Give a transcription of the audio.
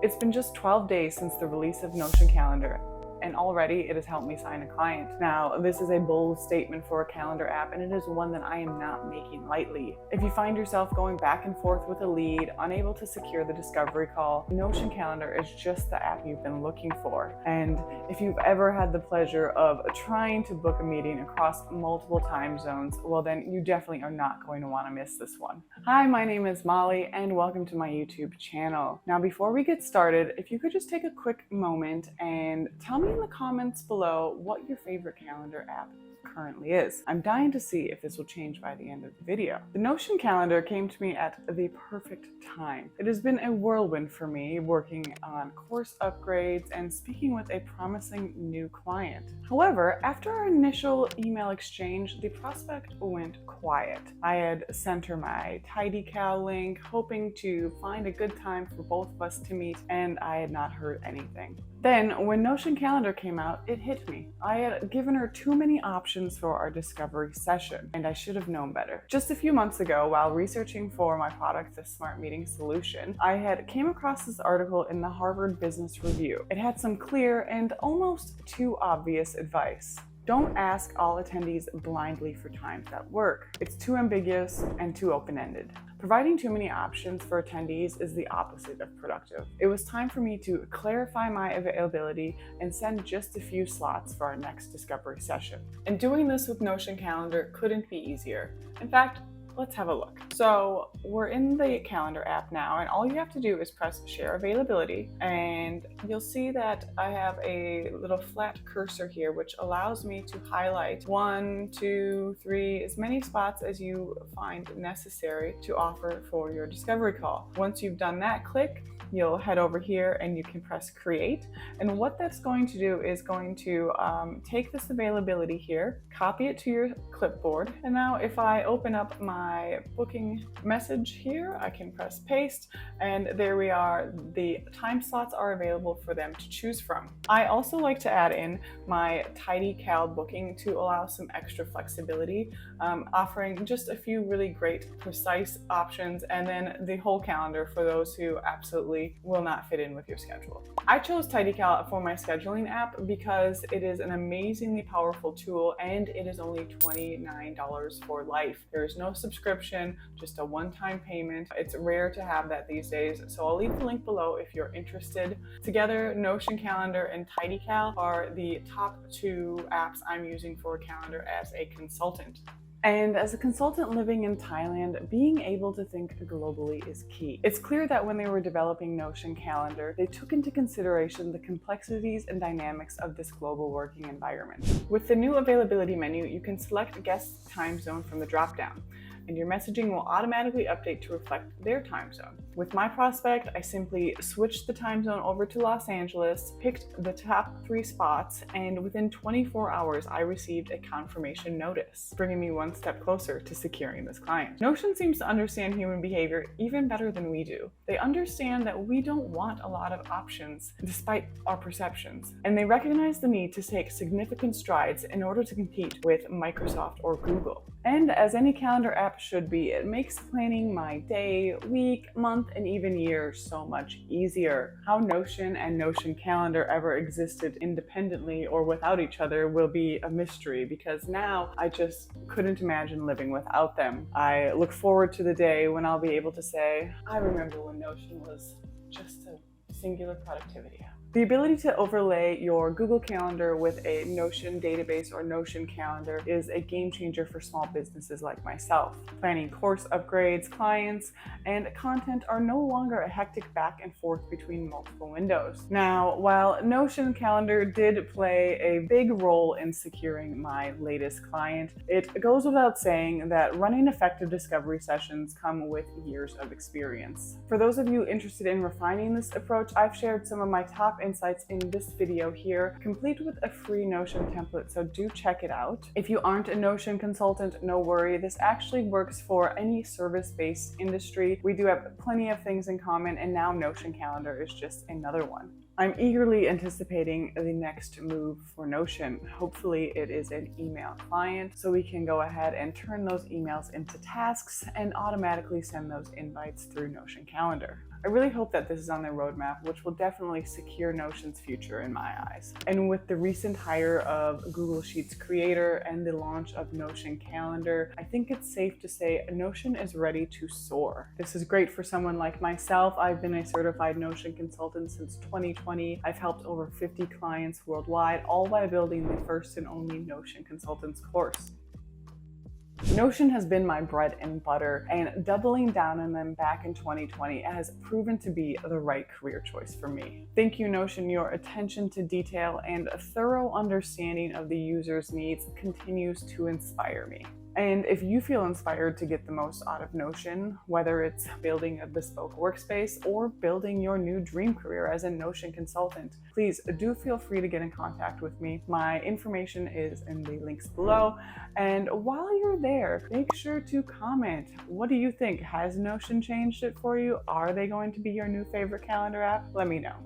It's been just 12 days since the release of Notion Calendar, and already it has helped me sign a client. Now, this is a bold statement for a calendar app, and it is one that I am not making lightly. If you find yourself going back and forth with a lead, unable to secure the discovery call, Notion Calendar is just the app you've been looking for. And if you've ever had the pleasure of trying to book a meeting across multiple time zones, well then you definitely are not going to want to miss this one. Hi, my name is Molly, and welcome to my YouTube channel. Now, before we get started, if you could just take a quick moment and tell me in the comments below what your favorite calendar app currently is. I'm dying to see if this will change by the end of the video. The Notion calendar came to me at the perfect time. It has been a whirlwind for me, working on course upgrades and speaking with a promising new client. However, after our initial email exchange, the prospect went quiet. I had sent her my TidyCal link, hoping to find a good time for both of us to meet, and I had not heard anything. Then, when Notion Calendar came out, it hit me. I had given her too many options for our discovery session, and I should have known better. Just a few months ago, while researching for my product, the Smart Meeting Solution, I had came across this article in the Harvard Business Review. It had some clear and almost too obvious advice. Don't ask all attendees blindly for times that work. It's too ambiguous and too open-ended. Providing too many options for attendees is the opposite of productive. It was time for me to clarify my availability and send just a few slots for our next discovery session. And doing this with Notion Calendar couldn't be easier. In fact, let's have a look. So we're in the calendar app now, and all you have to do is press share availability, and you'll see that I have a little flat cursor here, which allows me to highlight 1, 2, 3, as many spots as you find necessary to offer for your discovery call. Once you've done that, click. You'll head over here and you can press create. And what that's going to do is going to take this availability here, copy it to your clipboard. And now if I open up my booking message here, I can press paste, and there we are. The time slots are available for them to choose from. I also like to add in my TidyCal Booking to allow some extra flexibility, offering just a few really great precise options, and then the whole calendar for those who absolutely will not fit in with your schedule. I chose TidyCal for my scheduling app because it is an amazingly powerful tool, and it is only $29 for life. There is no subscription, just a one-time payment. It's rare to have that these days, so I'll leave the link below if you're interested. Together, Notion Calendar and TidyCal are the top 2 apps I'm using for a calendar as a consultant. And as a consultant living in Thailand, being able to think globally is key. It's clear that when they were developing Notion Calendar, they took into consideration the complexities and dynamics of this global working environment. With the new availability menu, you can select a guest time zone from the dropdown, and your messaging will automatically update to reflect their time zone. With my prospect, I simply switched the time zone over to Los Angeles, picked the top 3 spots, and within 24 hours, I received a confirmation notice, bringing me one step closer to securing this client. Notion seems to understand human behavior even better than we do. They understand that we don't want a lot of options despite our perceptions, and they recognize the need to take significant strides in order to compete with Microsoft or Google. And as any calendar app should be, it makes planning my day, week, month, and even year so much easier. How Notion and Notion Calendar ever existed independently or without each other will be a mystery, because now I just couldn't imagine living without them. I look forward to the day when I'll be able to say, I remember when Notion was just a singular productivity app. The ability to overlay your Google Calendar with a Notion database or Notion calendar is a game changer for small businesses like myself. Planning course upgrades, clients, and content are no longer a hectic back and forth between multiple windows. Now, while Notion Calendar did play a big role in securing my latest client, it goes without saying that running effective discovery sessions come with years of experience. For those of you interested in refining this approach, I've shared some of my top insights in this video here, complete with a free Notion template, so do check it out. If you aren't a Notion consultant, no worry. This actually works for any service-based industry. We do have plenty of things in common, and now Notion Calendar is just another one. I'm eagerly anticipating the next move for Notion. Hopefully it is an email client, so we can go ahead and turn those emails into tasks and automatically send those invites through Notion Calendar. I really hope that this is on their roadmap, which will definitely secure Notion's future in my eyes. And with the recent hire of Google Sheets creator and the launch of Notion Calendar, I think it's safe to say Notion is ready to soar. This is great for someone like myself. I've been a certified Notion consultant since 2020. I've helped over 50 clients worldwide, all by building the first and only Notion Consultants course. Notion has been my bread and butter, and doubling down on them back in 2020 has proven to be the right career choice for me. Thank you, Notion. Your attention to detail and a thorough understanding of the user's needs continues to inspire me. And if you feel inspired to get the most out of Notion, whether it's building a bespoke workspace or building your new dream career as a Notion consultant, please do feel free to get in contact with me. My information is in the links below. And while you're there, make sure to comment. What do you think? Has Notion changed it for you? Are they going to be your new favorite calendar app? Let me know.